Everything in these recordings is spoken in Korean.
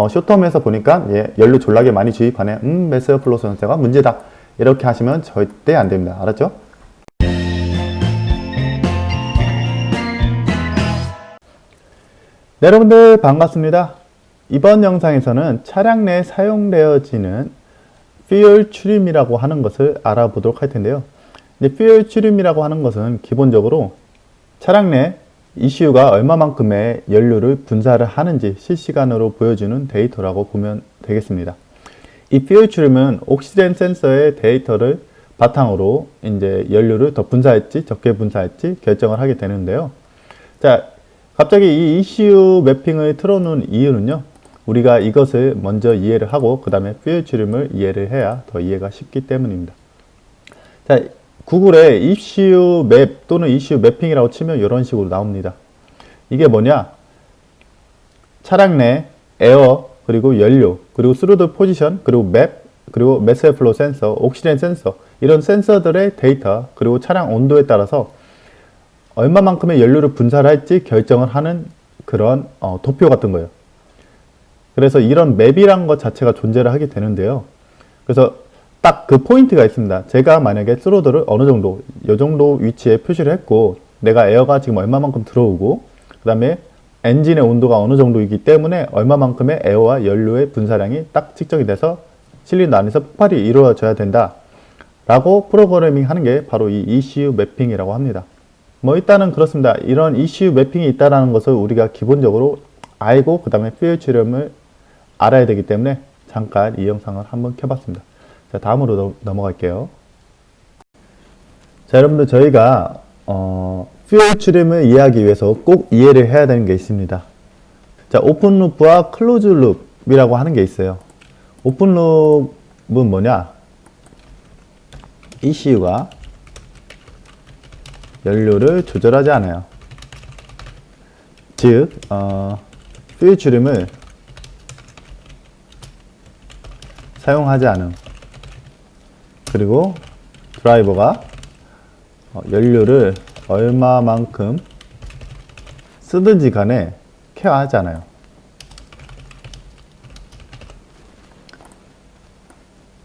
쇼텀에서 보니까 연료 졸라게 많이 주입하네. 메스웨어 플로 센서가 문제다. 이렇게 하시면 절대 안 됩니다. 알았죠? 네, 여러분들 반갑습니다. 이번 영상에서는 차량 내에 사용되어지는 퓨얼 추림이라고 하는 것을 알아보도록 할 텐데요. 퓨얼 추림이라고 하는 것은 기본적으로 차량 내 ECU가 얼마만큼의 연료를 분사를 하는지 실시간으로 보여주는 데이터라고 보면 되겠습니다. 이 퓨얼 추림은 옥시젠 센서의 데이터를 바탕으로 이제 연료를 더 분사할지 적게 분사할지 결정을 하게 되는데요. 자, 갑자기 이 ECU 매핑을 틀어놓은 이유는요, 우리가 이것을 먼저 이해를 하고 그 다음에 퓨얼 추림을 이해를 해야 더 이해가 쉽기 때문입니다. 자, 구글에 ECU 맵 또는 ECU 매핑이라고 치면 이런 식으로 나옵니다. 이게 뭐냐? 차량 내 에어, 그리고 연료, 그리고 스루드 포지션, 그리고 맵, 그리고 메스웨어 플로 센서, 옥시젠 센서, 이런 센서들의 데이터, 그리고 차량 온도에 따라서 얼마만큼의 연료를 분사를 할지 결정을 하는 그런 도표 같은 거예요. 그래서 이런 맵이란 것 자체가 존재를 하게 되는데요. 그래서 딱 그 포인트가 있습니다. 제가 만약에 스로드를 어느 정도, 이 정도 위치에 표시를 했고, 내가 에어가 지금 얼마만큼 들어오고, 그 다음에 엔진의 온도가 어느 정도이기 때문에 얼마만큼의 에어와 연료의 분사량이 딱 측정이 돼서 실린더 안에서 폭발이 이루어져야 된다 라고 프로그래밍 하는 게 바로 이 ECU 매핑이라고 합니다. 일단은 그렇습니다. 이런 ECU 매핑이 있다는 것을 우리가 기본적으로 알고 그 다음에 퓨얼 추림을 알아야 되기 때문에 잠깐 이 영상을 한번 켜봤습니다. 자, 다음으로 넘어갈게요. 자, 여러분들 저희가 퓨얼 추림을 이해하기 위해서 꼭 이해를 해야 되는 게 있습니다. 자, 오픈 루프와 클로즈 룹이라고 하는 게 있어요. 오픈 룹은 뭐냐? ECU가 연료를 조절하지 않아요. 즉, 퓨얼 추림을 사용하지 않음. 그리고 드라이버가 연료를 얼마만큼 쓰든지 간에 케어하지 않아요.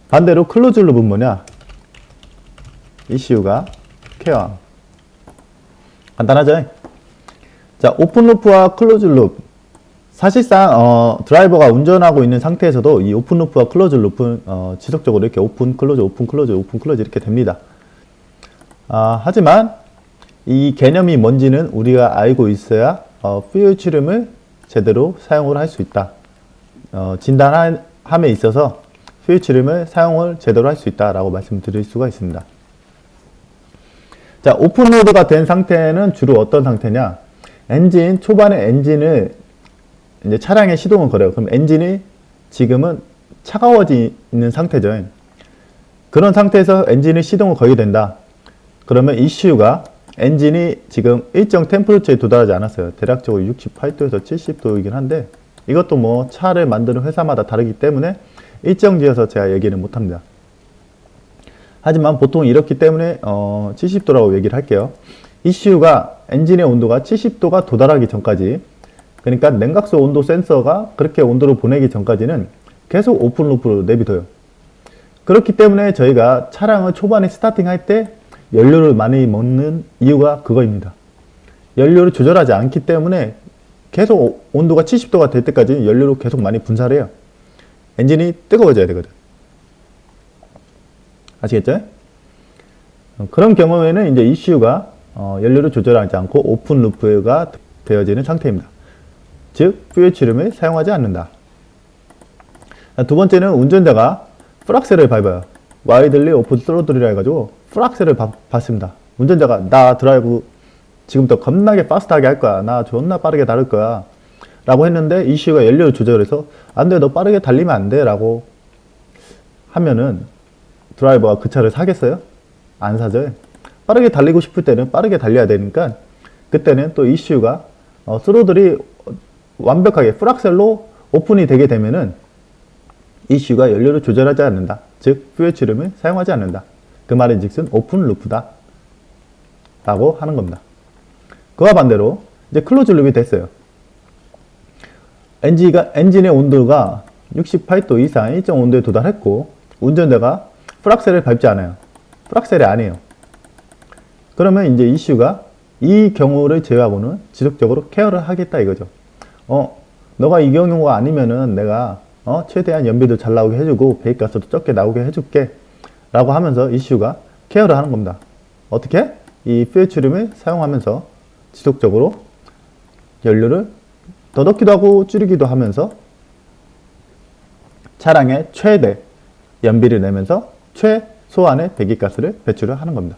반대로 클로즈 룹은 뭐냐? ECU가 케어함. 간단하죠? 자, 오픈 루프와 클로즈 룹. 사실상 드라이버가 운전하고 있는 상태에서도 이 오픈 루프와 클로즈 룹은 지속적으로 이렇게 오픈 클로즈 오픈 클로즈 오픈 클로즈 이렇게 됩니다. 하지만 이 개념이 뭔지는 우리가 알고 있어야 퓨얼 추림을 제대로 사용을 할 수 있다. 진단함에 있어서 퓨얼 추림을 사용을 제대로 할 수 있다라고 말씀드릴 수가 있습니다. 자, 오픈 로드가 된 상태는 주로 어떤 상태냐? 초반에 엔진을 이제 차량에 시동을 걸어요. 그럼 엔진이 지금은 차가워지는 상태죠. 그런 상태에서 엔진이 시동을 걸게 된다. 그러면 ECU가 엔진이 지금 일정 템퍼러처에 도달하지 않았어요. 대략적으로 68도에서 70도이긴 한데 이것도 뭐 차를 만드는 회사마다 다르기 때문에 일정지어서 제가 얘기는 못합니다. 하지만 보통 이렇기 때문에 70도라고 얘기를 할게요. ECU가 엔진의 온도가 70도가 도달하기 전까지, 그러니까 냉각수 온도 센서가 그렇게 온도를 보내기 전까지는 계속 오픈 루프로 내비둬요. 그렇기 때문에 저희가 차량을 초반에 스타팅 할 때 연료를 많이 먹는 이유가 그거입니다. 연료를 조절하지 않기 때문에 계속 온도가 70도가 될 때까지 연료를 계속 많이 분사를 해요. 엔진이 뜨거워져야 되거든. 아시겠죠? 그런 경우에는 이제 ECU가 연료를 조절하지 않고 오픈 루프가 되어지는 상태입니다. 즉, 퓨얼 추림을 사용하지 않는다. 두 번째는 운전자가 풀악셀을 밟아요. 와이들리 오픈 스로틀이라 해가지고 풀악셀을 밟습니다. 운전자가 나 드라이브 지금부터 겁나게 파스트하게 할 거야. 나 존나 빠르게 다를 거야. 라고 했는데 ECU가 연료를 조절해서 안 돼, 너 빠르게 달리면 안 돼. 라고 하면은 드라이버가 그 차를 사겠어요? 안 사죠. 빠르게 달리고 싶을 때는 빠르게 달려야 되니까 그때는 또 ECU가 스로틀이 완벽하게 풀악셀로 오픈이 되게 되면은 ECU가 연료를 조절하지 않는다. 즉, 퓨얼 추림을 사용하지 않는다. 그 말인즉슨 오픈 루프다 라고 하는 겁니다. 그와 반대로 이제 클로즈 룹이 됐어요. 엔진의 온도가 68도 이상 일정 온도에 도달했고 운전자가 풀악셀을 밟지 않아요. 풀악셀이 아니에요. 그러면 이제 이슈가 이 경우를 제외하고는 지속적으로 케어를 하겠다 이거죠. 너가 이 경우가 아니면은 내가 최대한 연비도 잘 나오게 해주고 배기가스도 적게 나오게 해줄게 라고 하면서 이슈가 케어를 하는 겁니다. 어떻게? 이 퓨엘 추림을 사용하면서 지속적으로 연료를 더 넣기도 하고 줄이기도 하면서 차량의 최대 연비를 내면서 최소한의 배기가스를 배출을 하는 겁니다.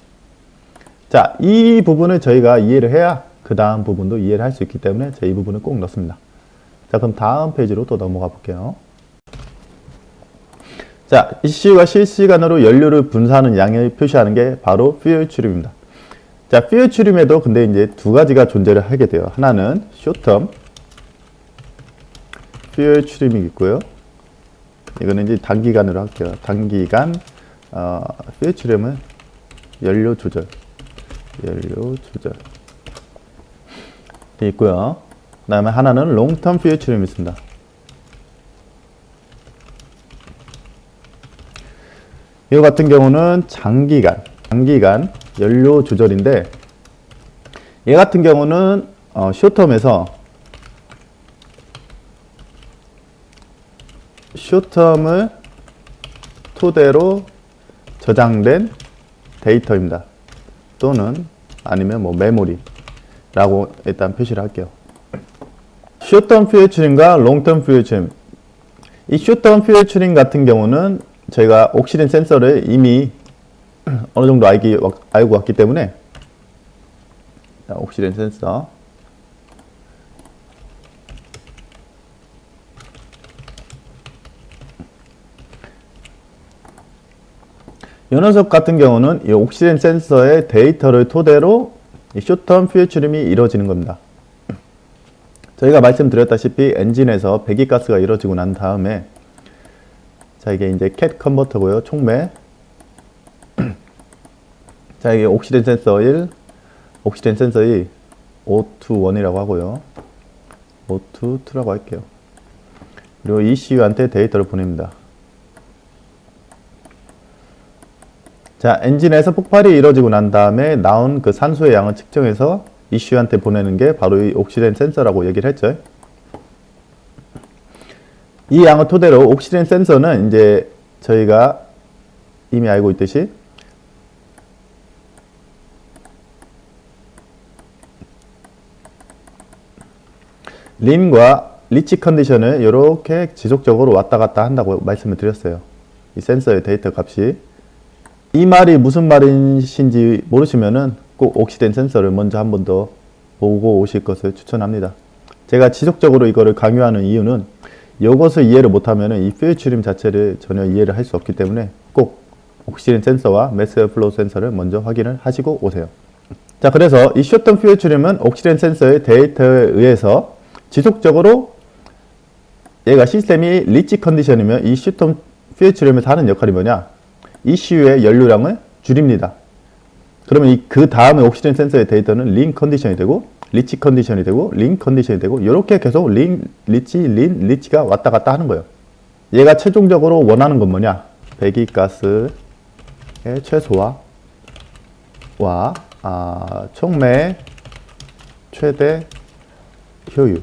자, 이 부분을 저희가 이해를 해야 그 다음 부분도 이해를 할 수 있기 때문에 제가 이 부분을 꼭 넣습니다. 자, 그럼 다음 페이지로 또 넘어가 볼게요. 자, ECU가 실시간으로 연료를 분사하는 양을 표시하는 게 바로 퓨엘 추림입니다. 자, 퓨엘 추림에도 근데 이제 두 가지가 존재를 하게 돼요. 하나는 쇼텀 퓨엘 추림이 있고요. 이거는 이제 단기간으로 할게요. 단기간 퓨엘 추림은 연료 조절 있고요. 그 다음에 하나는 롱텀 퓨엘 추림이 있습니다. 이거 같은 경우는 장기간 연료 조절인데, 얘 같은 경우는 쇼텀에서 쇼텀을 토대로 저장된 데이터입니다. 또는 아니면 뭐 메모리라고 일단 표시를 할게요. 쇼텀 퓨엘 추림과 롱텀 퓨엘 추림. 이 쇼텀 퓨엘 추림 같은 경우는 저희가 옥시덴 센서를 이미 어느 정도 알고 왔기 때문에, 자, 옥시덴 센서 이 녀석 같은 경우는 이 옥시덴 센서의 데이터를 토대로 이 쇼텀 퓨엘 추림이 이루어지는 겁니다. 저희가 말씀드렸다시피 엔진에서 배기가스가 이루어지고 난 다음에, 자, 이게 이제 캣 컨버터고요. 촉매. 자, 이게 옥시덴 센서 1, 옥시덴 센서 2, O2-1이라고 하고요. O2-2라고 할게요. 그리고 ECU한테 데이터를 보냅니다. 자, 엔진에서 폭발이 이루어지고 난 다음에 나온 그 산소의 양을 측정해서 ECU한테 보내는 게 바로 이 옥시덴 센서라고 얘기를 했죠. 이 양을 토대로 옥시덴 센서는 이제 저희가 이미 알고 있듯이 린과 리치 컨디션을 이렇게 지속적으로 왔다 갔다 한다고 말씀을 드렸어요. 이 센서의 데이터 값이. 이 말이 무슨 말인지 모르시면은 꼭 옥시덴 센서를 먼저 한 번 더 보고 오실 것을 추천합니다. 제가 지속적으로 이거를 강요하는 이유는 이것을 이해를 못하면 이 퓨엘 추림 자체를 전혀 이해를 할 수 없기 때문에 꼭 옥시덴 센서와 매스 플로우 센서를 먼저 확인을 하시고 오세요. 자, 그래서 이 쇼텀 퓨엘 추림은 옥시덴 센서의 데이터에 의해서 지속적으로 얘가 시스템이 리치 컨디션이면 이 쇼텀 퓨엘 추림에서 하는 역할이 뭐냐? ECU의 연료량을 줄입니다. 그러면 그 다음에 옥시덴 센서의 데이터는 린 컨디션이 되고, 리치 컨디션이 되고, 린 컨디션이 되고, 이렇게 계속 리치가 왔다 갔다 하는 거예요. 얘가 최종적으로 원하는 건 뭐냐? 배기가스의 최소화와 촉매의 최대 효율.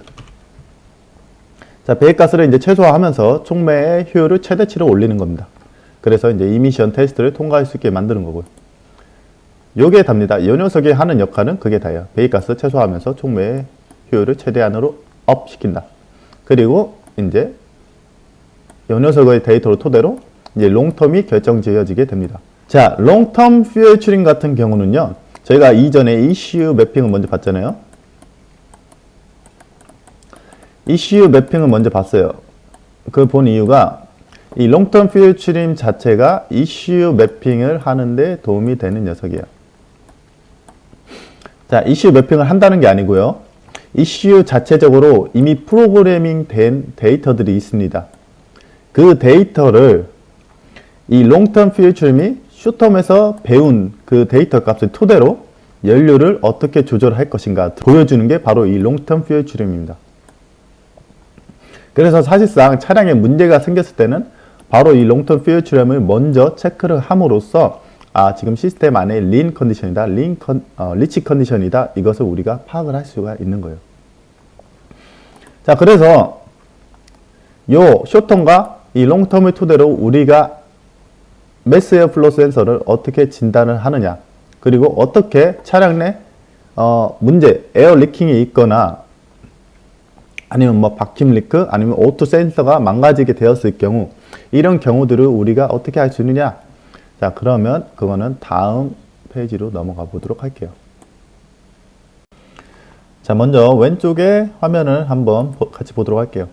자, 배기가스를 이제 최소화하면서 촉매의 효율을 최대치로 올리는 겁니다. 그래서 이제 이미션 테스트를 통과할 수 있게 만드는 거고요. 요게 답니다. 이 녀석이 하는 역할은 그게 다예요. 배기가스 최소화하면서 촉매의 효율을 최대한으로 업 시킨다. 그리고 이제 이 녀석의 데이터를 토대로 이제 롱텀이 결정지어지게 됩니다. 자, 롱텀 퓨엘 추림 같은 경우는요, 저희가 이전에 ECU 매핑을 먼저 봤잖아요. ECU 매핑을 먼저 봤어요. 그 본 이유가 이 롱텀 퓨엘 추림 자체가 ECU 매핑을 하는데 도움이 되는 녀석이에요. 자, ECU 매핑을 한다는 게 아니고요. ECU 자체적으로 이미 프로그래밍 된 데이터들이 있습니다. 그 데이터를 이 롱텀 퓨엘 추림이 쇼텀에서 배운 그 데이터 값을 토대로 연료를 어떻게 조절할 것인가 보여주는 게 바로 이 롱텀 퓨엘 추림입니다. 그래서 사실상 차량에 문제가 생겼을 때는 바로 이 롱텀 퓨어 출력을 먼저 체크를 함으로써 지금 시스템 안에 린 컨디션이다, 리치 컨디션이다, 이것을 우리가 파악을 할 수가 있는 거예요. 자, 그래서 요 숏텀과 이 롱텀을 토대로 우리가 매스 에어플로우 센서를 어떻게 진단을 하느냐, 그리고 어떻게 차량 내 문제, 에어 리킹이 있거나 아니면 뭐 박힘 리크, 아니면 오토 센서가 망가지게 되었을 경우, 이런 경우들을 우리가 어떻게 할 수 있느냐. 자, 그러면 그거는 다음 페이지로 넘어가 보도록 할게요. 자, 먼저 왼쪽에 화면을 한번 같이 보도록 할게요.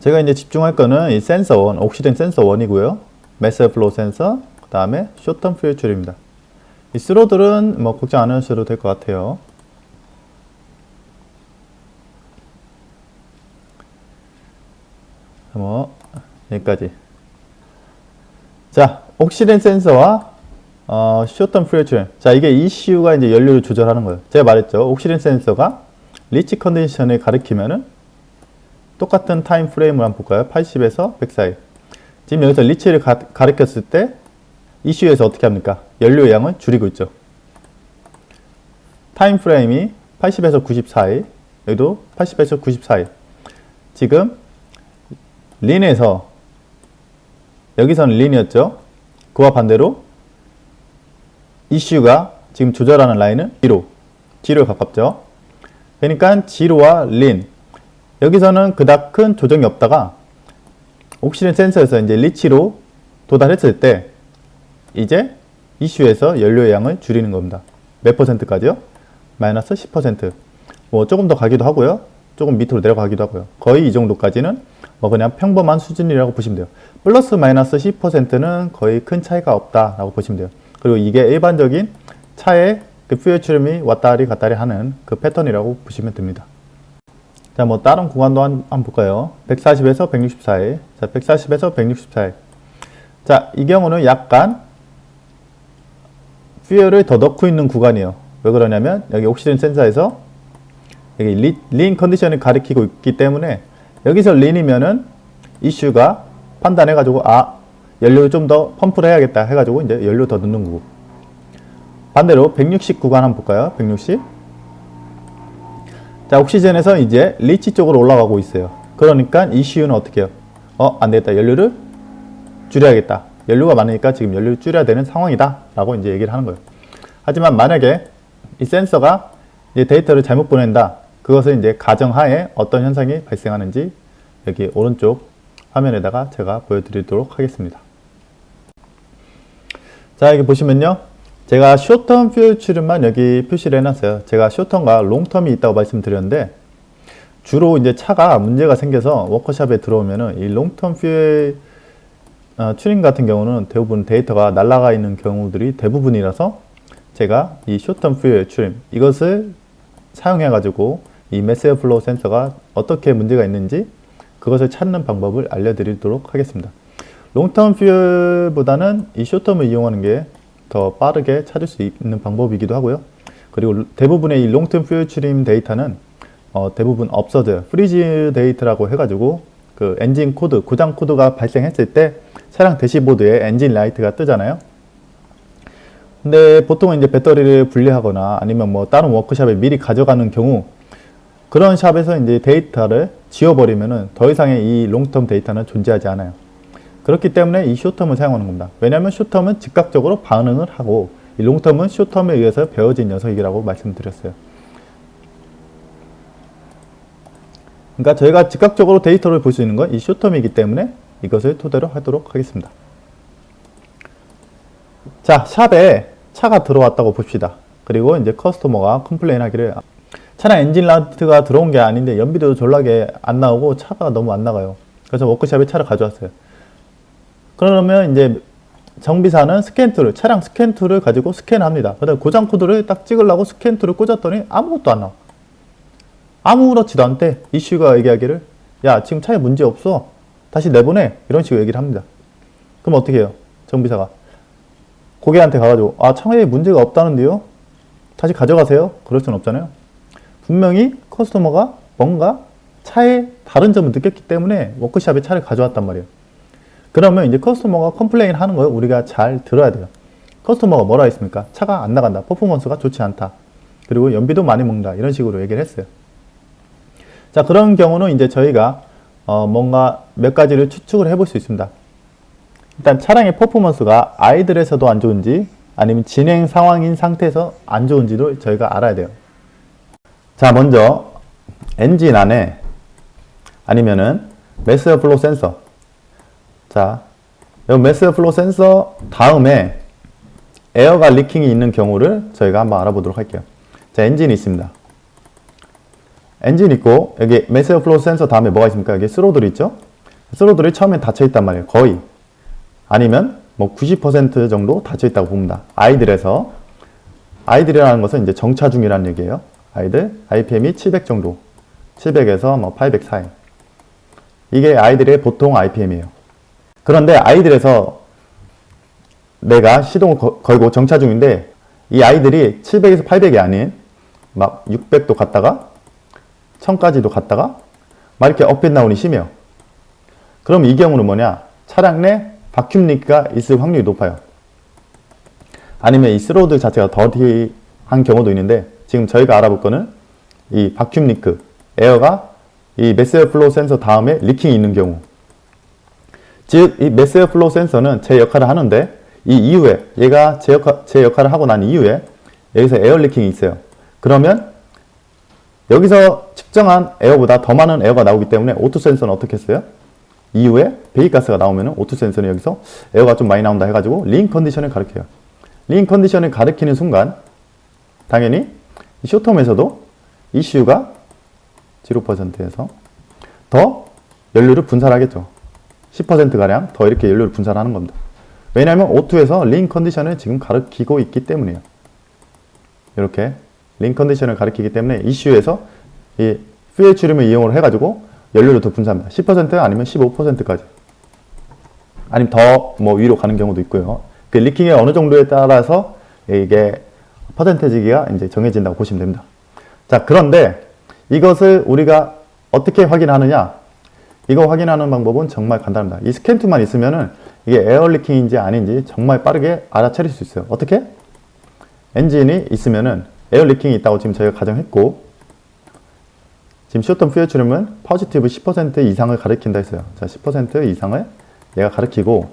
제가 이제 집중할 거는 이 센서 1, 옥시덴 센서 1이고요. 매스 에어플로우 센서, 그 다음에 숏텀 퓨어 출입니다. 이 스로들은 뭐 걱정 안 하셔도 될 것 같아요. 뭐 여기까지. 자, 옥시덴 센서와 숏텀 퓨어 출입. 자, 이게 ECU가 이제 연료를 조절하는 거예요. 제가 말했죠. 옥시덴 센서가 리치 컨디션을 가리키면은 똑같은 타임 프레임을 한번 볼까요? 80에서 100 사이. 지금 여기서 리치를 가리켰을 때 ECU에서 어떻게 합니까? 연료의 양을 줄이고 있죠. 타임 프레임이 80에서 90 사이, 여기도 80에서 90 사이. 지금 린에서, 여기서는 린이었죠. 그와 반대로 ECU가 지금 조절하는 라인은 G로에 가깝죠. 그러니까 G로와 린, 여기서는 그닥 큰 조정이 없다가 옥시덴 센서에서 이제 리치로 도달했을 때 이제 ECU에서 연료의 양을 줄이는 겁니다. 몇 퍼센트까지요? 마이너스 10%. 뭐 조금 더 가기도 하고요. 조금 밑으로 내려가기도 하고요. 거의 이 정도까지는 뭐 그냥 평범한 수준이라고 보시면 돼요. 플러스 마이너스 10%는 거의 큰 차이가 없다라고 보시면 돼요. 그리고 이게 일반적인 차의 그 퓨어 출음이 왔다리 갔다리 하는 그 패턴이라고 보시면 됩니다. 자, 뭐 다른 구간도 한번 볼까요? 140에서 160 사이. 자, 140에서 160 사이. 자, 이 경우는 약간 퓨어를 더 넣고 있는 구간이에요. 왜 그러냐면 여기 옥시덴 센서에서 여기 린 컨디션을 가리키고 있기 때문에 여기서 린이면은 이슈가 판단해가지고 연료를 좀 더 펌프를 해야겠다 해가지고 이제 연료 더 넣는 거고. 반대로 160 구간 한번 볼까요? 160. 자, 옥시젠에서 이제 리치 쪽으로 올라가고 있어요. 그러니까 ECU는 어떻게 해요? 안 되겠다. 연료를 줄여야겠다. 연료가 많으니까 지금 연료를 줄여야 되는 상황이다. 라고 이제 얘기를 하는 거예요. 하지만 만약에 이 센서가 이제 데이터를 잘못 보낸다. 그것을 이제 가정하에 어떤 현상이 발생하는지 여기 오른쪽 화면에다가 제가 보여드리도록 하겠습니다. 자, 여기 보시면요. 제가 숏텀 퓨어 출입만 여기 표시를 해놨어요. 제가 숏텀과 롱텀이 있다고 말씀드렸는데 주로 이제 차가 문제가 생겨서 워크숍에 들어오면은 이 롱텀 퓨어 출입 같은 경우는 대부분 데이터가 날아가 있는 경우들이 대부분이라서 제가 이 숏텀 퓨어 출입 이것을 사용해 가지고 이 매스 에어플로우 센서가 어떻게 문제가 있는지 그것을 찾는 방법을 알려드리도록 하겠습니다. 롱텀 퓨어보다는 이 숏텀을 이용하는 게 더 빠르게 찾을 수 있는 방법이기도 하고요. 그리고 대부분의 이 롱텀 퓨어 출입 데이터는 대부분 없어져요. 프리즈 데이터라고 해가지고 그 엔진 코드, 고장 코드가 발생했을 때 차량 대시보드에 엔진 라이트가 뜨잖아요. 근데 보통은 이제 배터리를 분리하거나 아니면 뭐 다른 워크샵에 미리 가져가는 경우 그런 샵에서 이제 데이터를 지워버리면은 더 이상의 이 롱텀 데이터는 존재하지 않아요. 그렇기 때문에 이 숏텀을 사용하는 겁니다. 왜냐하면 숏텀은 즉각적으로 반응을 하고 이 롱텀은 숏텀에 의해서 배워진 녀석이라고 말씀드렸어요. 그러니까 저희가 즉각적으로 데이터를 볼 수 있는 건 이 숏텀이기 때문에 이것을 토대로 하도록 하겠습니다. 자, 샵에 차가 들어왔다고 봅시다. 그리고 이제 커스터머가 컴플레인 하기를 차량 엔진 라이트가 들어온 게 아닌데 연비도 졸라게 안 나오고 차가 너무 안 나가요. 그래서 워크샵에 차를 가져왔어요. 그러면 이제 정비사는 스캔 툴을, 차량 스캔 툴을 가지고 스캔합니다. 그다음에 고장 코드를 딱 찍으려고 스캔 툴을 꽂았더니 아무것도 안 나와. 아무렇지도 않대. 이슈가 얘기하기를 야, 지금 차에 문제 없어. 다시 내보내. 이런 식으로 얘기를 합니다. 그럼 어떻게 해요? 정비사가 고객한테 가가지고 차에 문제가 없다는데요? 다시 가져가세요. 그럴 수는 없잖아요. 분명히 커스터머가 뭔가 차에 다른 점을 느꼈기 때문에 워크샵에 차를 가져왔단 말이에요. 그러면 이제 커스터머가 컴플레인 하는 걸 우리가 잘 들어야 돼요. 커스터머가 뭐라 했습니까? 차가 안 나간다. 퍼포먼스가 좋지 않다. 그리고 연비도 많이 먹는다. 이런 식으로 얘기를 했어요. 자, 그런 경우는 이제 저희가 뭔가 몇 가지를 추측을 해볼 수 있습니다. 일단 차량의 퍼포먼스가 아이들에서도 안 좋은지 아니면 진행 상황인 상태에서 안 좋은지도 저희가 알아야 돼요. 자, 먼저 엔진 안에 아니면은 매스 플로 센서. 자, 이 매스 플로 센서 다음에 에어가 리킹이 있는 경우를 저희가 한번 알아보도록 할게요. 자, 엔진이 있습니다. 엔진 있고 여기 매스 플로 센서 다음에 뭐가 있습니까? 여기 스로틀이 있죠? 스로틀이 처음에 닫혀 있단 말이에요. 거의. 아니면 뭐 90% 정도 닫혀 있다고 봅니다. 아이들에서. 아이들이라는 것은 이제 정차 중이라는 얘기예요. 아이들 RPM이 700 정도. 700에서 뭐 800 사이. 이게 아이들의 보통 RPM이에요. 그런데 아이들에서 내가 시동을 걸고 정차 중인데 이 아이들이 700에서 800이 아닌 막 600도 갔다가 1000까지도 갔다가 막 이렇게 업앤다운이 심해요. 그럼 이 경우는 뭐냐? 차량 내 바큐um 리크가 있을 확률이 높아요. 아니면 이 스로틀 자체가 더티한 경우도 있는데 지금 저희가 알아볼 거는 이 바큐um 리크, 에어가 이 매스 플로우 센서 다음에 리킹이 있는 경우. 즉, 이 매스 플로우 센서는 제 역할을 하는데 이 이후에 얘가 제 역할을 하고 난 이후에 여기서 에어 리킹이 있어요. 그러면 여기서 측정한 에어보다 더 많은 에어가 나오기 때문에 오토 센서는 어떻게 했어요? 이후에 배기가스가 나오면 오토 센서는 여기서 에어가 좀 많이 나온다 해가지고 링 컨디션을 가리켜요. 링 컨디션을 가리키는 순간 당연히 쇼텀에서도 ECU가 0%에서 더 연료를 분산하겠죠. 10%가량 더 이렇게 연료를 분산하는 겁니다. 왜냐하면 O2에서 링 컨디션을 지금 가리키고 있기 때문이에요. 이렇게 링 컨디션을 가리키기 때문에 ECU에서 이 퓨엘 추림을 이용을 해가지고 연료를 더 분산합니다. 10% 아니면 15%까지. 아니면 더 뭐 위로 가는 경우도 있고요. 그 리킹의 어느 정도에 따라서 이게 퍼센테이지가 이제 정해진다고 보시면 됩니다. 자, 그런데 이것을 우리가 어떻게 확인하느냐? 이거 확인하는 방법은 정말 간단합니다. 이 스캔2만 있으면은 이게 에어 리킹인지 아닌지 정말 빠르게 알아차릴 수 있어요. 어떻게? 엔진이 있으면은 에어 리킹이 있다고 지금 저희가 가정했고, 지금 쇼텀 퓨엘 추림은 포지티브 10% 이상을 가리킨다 했어요. 자, 10% 이상을 얘가 가리키고,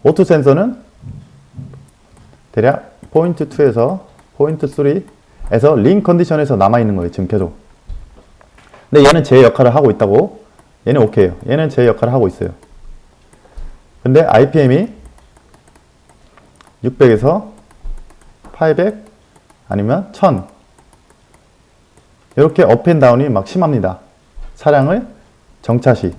오토 센서는 대략 포인트 2에서 포인트 3에서 링 컨디션에서 남아있는 거예요. 지금 계속. 근데 얘는 제 역할을 하고 있다고. 얘는 오케이요. 얘는 제 역할을 하고 있어요. 근데 RPM이 600에서 800 아니면 1000 이렇게 업앤다운이 막 심합니다. 차량을 정차 시.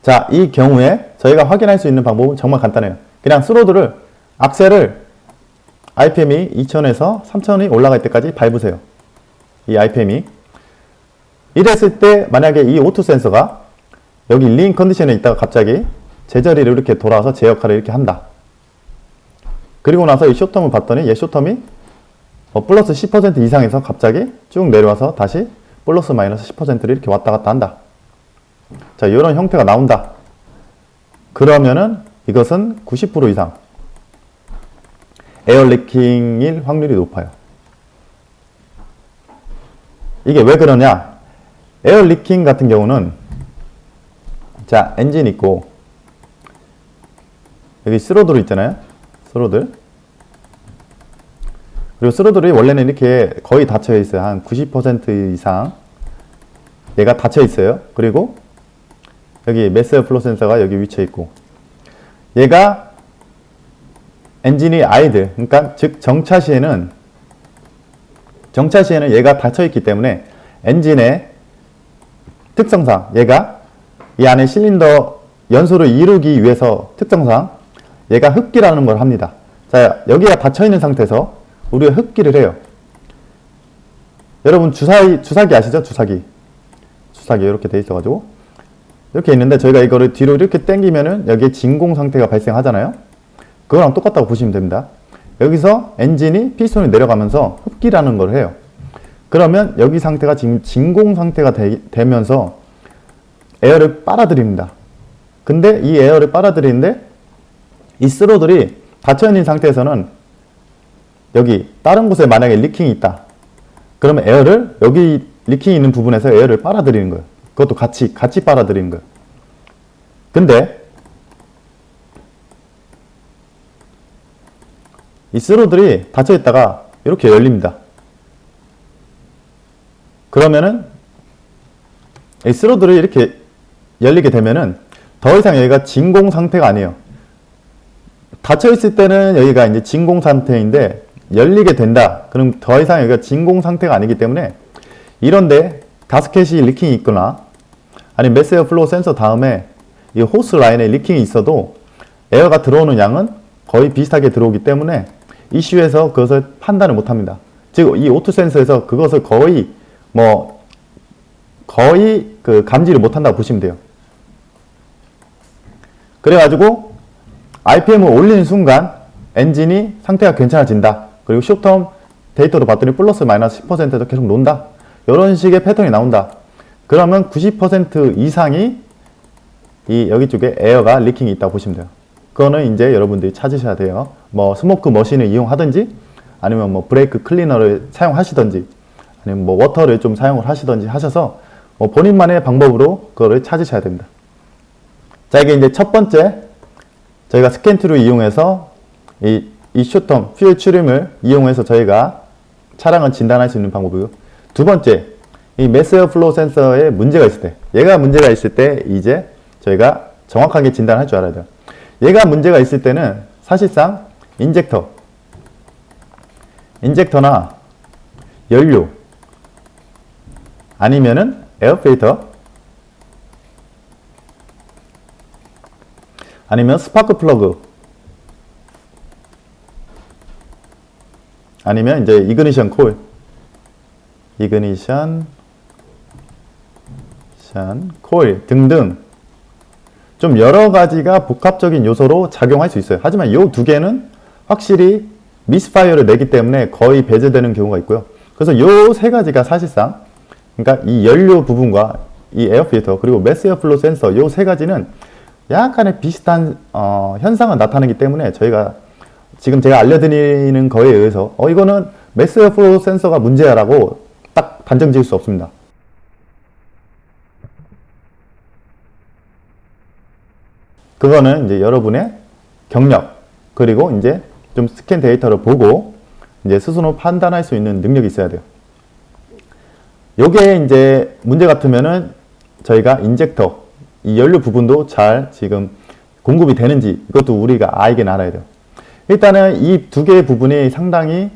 자, 이 경우에 저희가 확인할 수 있는 방법은 정말 간단해요. 그냥 스로틀을, 악셀을 RPM이 2000에서 3000이 올라갈 때까지 밟으세요. 이 RPM이. 이랬을 때 만약에 이 오토 센서가 여기 링 컨디션에 있다가 갑자기 제자리로 이렇게 돌아와서 제 역할을 이렇게 한다. 그리고 나서 이 쇼텀을 봤더니 얘 쇼텀이 플러스 10% 이상에서 갑자기 쭉 내려와서 다시 플러스 마이너스 10%를 이렇게 왔다 갔다 한다. 자, 이런 형태가 나온다. 그러면은 이것은 90% 이상 에어 리킹일 확률이 높아요. 이게 왜 그러냐? 에어 리킹 같은 경우는 자, 엔진 있고 여기 스로틀 있잖아요. 스로틀. 그리고 스로틀이 원래는 이렇게 거의 닫혀 있어요. 한 90% 이상 얘가 닫혀 있어요. 그리고 여기 매스 플로 센서가 여기 위치해 있고, 얘가 엔진이 아이들, 그러니까 즉 정차 시에는 얘가 닫혀 있기 때문에 엔진의 특성상 얘가 이 안에 실린더 연소를 이루기 위해서 특성상 얘가 흡기라는 걸 합니다. 자, 여기가 닫혀 있는 상태에서 우리가 흡기를 해요. 여러분 주사기 아시죠? 주사기 이렇게 돼 있어가지고 이렇게 있는데 저희가 이거를 뒤로 이렇게 당기면은 여기에 진공 상태가 발생하잖아요. 그거랑 똑같다고 보시면 됩니다. 여기서 엔진이 피스톤이 내려가면서 흡기라는 걸 해요. 그러면 여기 상태가 지금 진공 상태가 되면서 에어를 빨아들입니다. 근데 이 에어를 빨아들이는데 이 스로들이 닫혀있는 상태에서는 여기 다른 곳에 만약에 리킹이 있다. 그러면 에어를 여기 리킹이 있는 부분에서 에어를 빨아들이는 거예요. 그것도 같이 빨아들이는 거예요. 근데 이 스로들이 닫혀있다가 이렇게 열립니다. 그러면은 이 스로들이 이렇게 열리게 되면은 더 이상 여기가 진공 상태가 아니에요. 닫혀있을 때는 여기가 이제 진공 상태인데 열리게 된다. 그럼 더 이상 여기가 진공 상태가 아니기 때문에 이런데 가스켓이 리킹이 있거나 아니면 매스에어 플로우 센서 다음에 이 호스 라인에 리킹이 있어도 에어가 들어오는 양은 거의 비슷하게 들어오기 때문에 이슈에서 그것을 판단을 못합니다. 즉 이 오토 센서에서 그것을 거의 그 감지를 못한다고 보시면 돼요. 그래가지고 RPM을 올리는 순간 엔진이 상태가 괜찮아진다. 그리고 숏텀 데이터로 봤더니 플러스 마이너스 10%도 계속 논다. 이런 식의 패턴이 나온다. 그러면 90% 이상이 이 여기 쪽에 에어가 리킹이 있다고 보시면 돼요. 그거는 이제 여러분들이 찾으셔야 돼요. 뭐 스모크 머신을 이용하든지 아니면 뭐 브레이크 클리너를 사용하시든지 아니면 뭐 워터를 좀 사용을 하시든지 하셔서 뭐 본인만의 방법으로 그거를 찾으셔야 됩니다. 자, 이게 이제 첫 번째 저희가 스캔 툴을 이용해서 이 숏텀 퓨얼 추림을 이용해서 저희가 차량을 진단할 수 있는 방법이고요. 두 번째, 이 매스에어 플로우 센서에 문제가 있을 때, 얘가 문제가 있을 때 이제 저희가 정확하게 진단할 줄 알아야 돼요. 얘가 문제가 있을 때는 사실상 인젝터나 연료 아니면은 에어 필터 아니면 스파크 플러그 아니면 이제 이그니션 코일 등등 좀 여러 가지가 복합적인 요소로 작용할 수 있어요. 하지만 이 두 개는 확실히 미스파이어를 내기 때문에 거의 배제되는 경우가 있고요. 그래서 이 세 가지가 사실상 그러니까 이 연료 부분과 이 에어 필터 그리고 매스에어 플로우 센서 이 세 가지는 약간의 비슷한 현상을 나타내기 때문에 저희가 지금 제가 알려드리는 거에 의해서 이거는 매스에어 플로우 센서가 문제야 라고 딱 단정 지을 수 없습니다. 그거는 이제 여러분의 경력 그리고 이제 좀 스캔 데이터를 보고 이제 스스로 판단할 수 있는 능력이 있어야 돼요. 요게 이제 문제 같으면은 저희가 인젝터 이 연료 부분도 잘 지금 공급이 되는지 이것도 우리가 알긴 알아야 돼요. 일단은 이 두 개의 부분이 상당히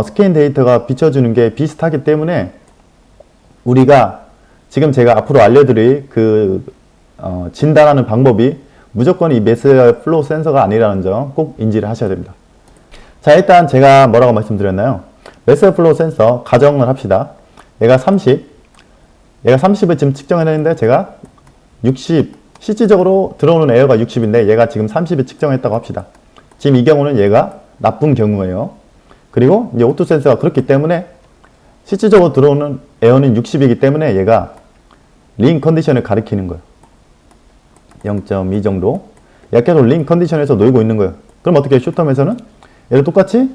스캔 데이터가 비춰주는 게 비슷하기 때문에 우리가 지금 제가 앞으로 알려드릴 그 진단하는 방법이 무조건 이 매스에어 플로우 센서가 아니라는 점 꼭 인지를 하셔야 됩니다. 자, 일단 제가 뭐라고 말씀드렸나요? 매스에어 플로우 센서 가정을 합시다. 얘가 30을 지금 측정해냈는데 제가 60, 실질적으로 들어오는 에어가 60인데 얘가 지금 30을 측정했다고 합시다. 지금 이 경우는 얘가 나쁜 경우예요. 그리고 이제 오토 센서가 그렇기 때문에 실질적으로 들어오는 에어는 60이기 때문에 얘가 링 컨디션을 가리키는 거예요. 0.2 정도. 얘가 계속 링 컨디션에서 놀고 있는 거예요. 그럼 어떻게 해요? 숏텀에서는 얘를 똑같이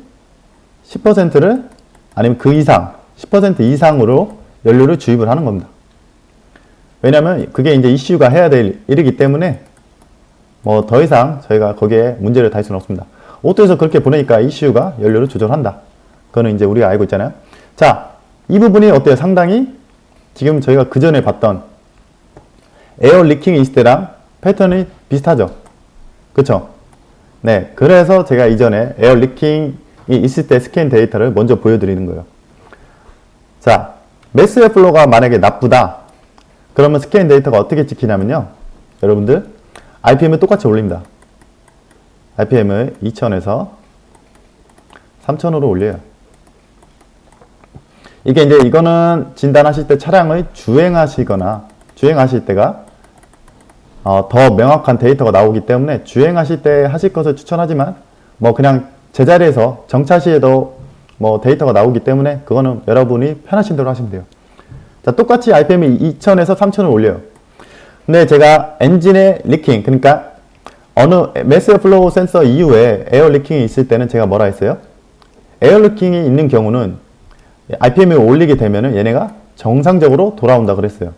10%를 아니면 그 이상 10% 이상으로 연료를 주입을 하는 겁니다. 왜냐면 그게 이제 이슈가 해야 될 일이기 때문에 뭐 더 이상 저희가 거기에 문제를 달 수는 없습니다. 오토에서 그렇게 보내니까 이슈가 연료를 조절한다. 그거는 이제 우리가 알고 있잖아요. 자, 이 부분이 어때요? 상당히 지금 저희가 그 전에 봤던 에어 리킹이 있을 때랑 패턴이 비슷하죠. 그쵸? 네. 그래서 제가 이전에 에어 리킹이 있을 때 스캔 데이터를 먼저 보여드리는 거예요. 자, 매스에어 플로우가 만약에 나쁘다. 그러면 스캔 데이터가 어떻게 찍히냐면요. 여러분들, RPM을 똑같이 올립니다. RPM을 2000에서 3000으로 올려요. 이게 이제 이거는 진단하실 때 차량을 주행하실 때가 더 명확한 데이터가 나오기 때문에 주행하실 때 하실 것을 추천하지만 뭐 그냥 제자리에서 정차 시에도 뭐 데이터가 나오기 때문에 그거는 여러분이 편하신 대로 하시면 돼요. 자, 똑같이 RPM이 2000에서 3000을 올려요. 근데 제가 엔진의 리킹, 그러니까 어느 매스 플로우 센서 이후에 에어 리킹이 있을 때는 제가 뭐라 했어요? 에어 리킹이 있는 경우는 RPM이 올리게 되면은 얘네가 정상적으로 돌아온다 그랬어요.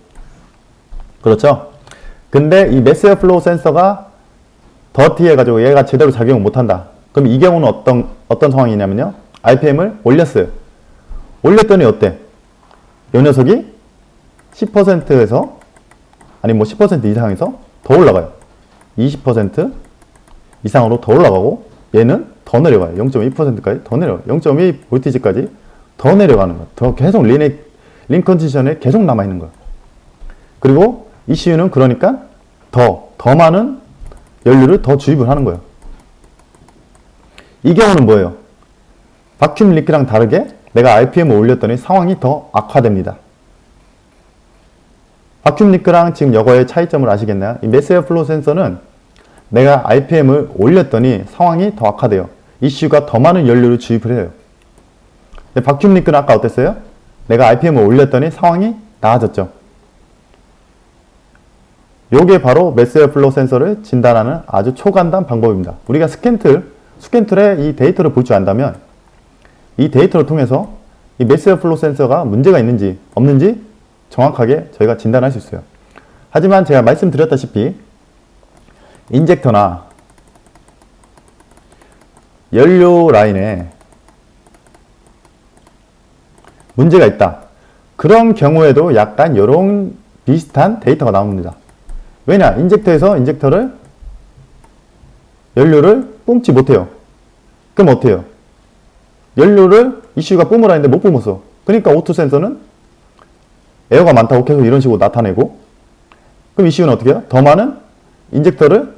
그렇죠? 근데 이 매스 플로우 센서가 더티해가지고 얘가 제대로 작용을 못한다. 그럼 이 경우는 어떤 상황이냐면요. RPM을 올렸어요. 올렸더니 어때? 이 녀석이 10%에서 아니 뭐 10% 이상에서 더 올라가요. 20% 이상으로 더 올라가고 얘는 더 내려가요. 0.2%까지 더 내려가요. 0.2V까지 더 내려가는 거예요. 더 계속 린 컨디션에 계속 남아있는 거예요. 그리고 ECU는 그러니까 더 많은 연료를 더 주입을 하는 거예요. 이 경우는 뭐예요? 바큐um 리크랑 다르게 내가 RPM을 올렸더니 상황이 더 악화됩니다. 바큐um 리크랑 지금 이거의 차이점을 아시겠나요? 이 매스 에어플로우 센서는 내가 RPM을 올렸더니 상황이 더 악화돼요. ECU가 더 많은 연료를 주입을 해요. 바큐um 리크는 아까 어땠어요? 내가 RPM을 올렸더니 상황이 나아졌죠. 요게 바로 매스 에어플로우 센서를 진단하는 아주 초간단 방법입니다. 우리가 스캔툴에 이 데이터를 볼 줄 안다면 이 데이터를 통해서 이 매스 에어플로우 센서가 문제가 있는지 없는지 정확하게 저희가 진단할 수 있어요. 하지만 제가 말씀드렸다시피 인젝터나 연료 라인에 문제가 있다. 그런 경우에도 약간 이런 비슷한 데이터가 나옵니다. 왜냐? 인젝터를 연료를 뿜지 못해요. 그럼 어때요? 연료를 ECU가 뿜으라 했는데 못 뿜었어. 그러니까 O2 센서는 에어가 많다고 계속 이런 식으로 나타내고, 그럼 ECU는 어떻게 해요? 더 많은 인젝션을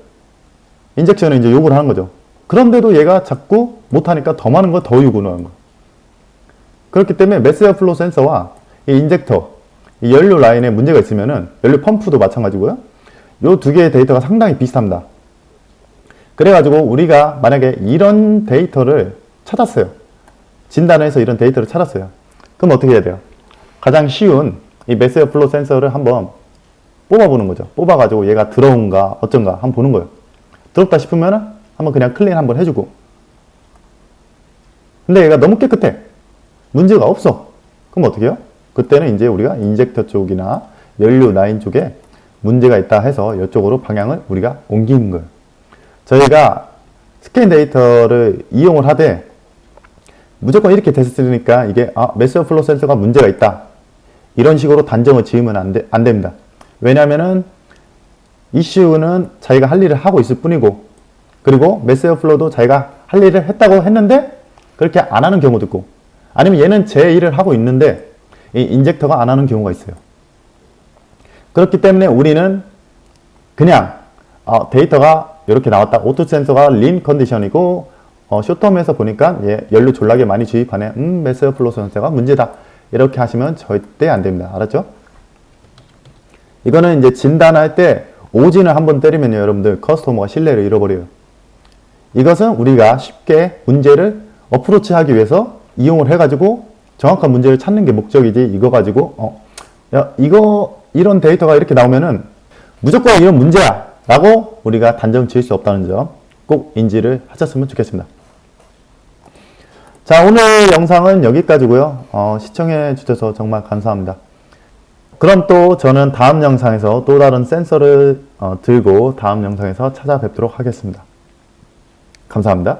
이제 요구를 하는 거죠. 그런데도 얘가 자꾸 못하니까 더 많은 거 더 요구를 하는 거예요. 그렇기 때문에 매스 에어플로우 센서와 이 인젝터, 이 연료 라인에 문제가 있으면은 연료 펌프도 마찬가지고요. 요 두 개의 데이터가 상당히 비슷합니다. 그래가지고 우리가 만약에 이런 데이터를 찾았어요. 진단해서 이런 데이터를 찾았어요. 그럼 어떻게 해야 돼요? 가장 쉬운 이 매스 에어플로우 센서를 한번 뽑아보는 거죠. 뽑아가지고 얘가 더러운가 어쩐가 한번 보는 거예요. 더럽다 싶으면은 한번 그냥 클린 한번 해주고. 근데 얘가 너무 깨끗해. 문제가 없어. 그럼 어떻게 해요? 그때는 이제 우리가 인젝터 쪽이나 연료 라인 쪽에 문제가 있다 해서 이쪽으로 방향을 우리가 옮기는 거예요. 저희가 스캔 데이터를 이용을 하되 무조건 이렇게 됐으니까 이게 매스 에어플로우 센서가 문제가 있다. 이런 식으로 단정을 지으면 안 됩니다. 왜냐면은 ECU는 자기가 할 일을 하고 있을 뿐이고, 그리고 매스 에어플로우도 자기가 할 일을 했다고 했는데 그렇게 안 하는 경우도 있고, 아니면 얘는 제 일을 하고 있는데 이 인젝터가 안 하는 경우가 있어요. 그렇기 때문에 우리는 그냥 데이터가 이렇게 나왔다. 오토 센서가 린 컨디션이고 쇼텀에서 보니까 연료 졸라게 많이 주입하네. 매스 에어플로우 센서가 문제다. 이렇게 하시면 절대 안 됩니다. 알았죠? 이거는 이제 진단할 때 오진을 한번 때리면요, 여러분들 커스터머가 신뢰를 잃어버려요. 이것은 우리가 쉽게 문제를 어프로치하기 위해서 이용을 해가지고 정확한 문제를 찾는 게 목적이지, 이거 가지고 이런 데이터가 이렇게 나오면은 무조건 이런 문제야 라고 우리가 단정 지을 수 없다는 점 꼭 인지를 하셨으면 좋겠습니다. 자, 오늘 영상은 여기까지고요. 시청해 주셔서 정말 감사합니다. 그럼 또 저는 다음 영상에서 또 다른 센서를 들고 다음 영상에서 찾아뵙도록 하겠습니다. 감사합니다.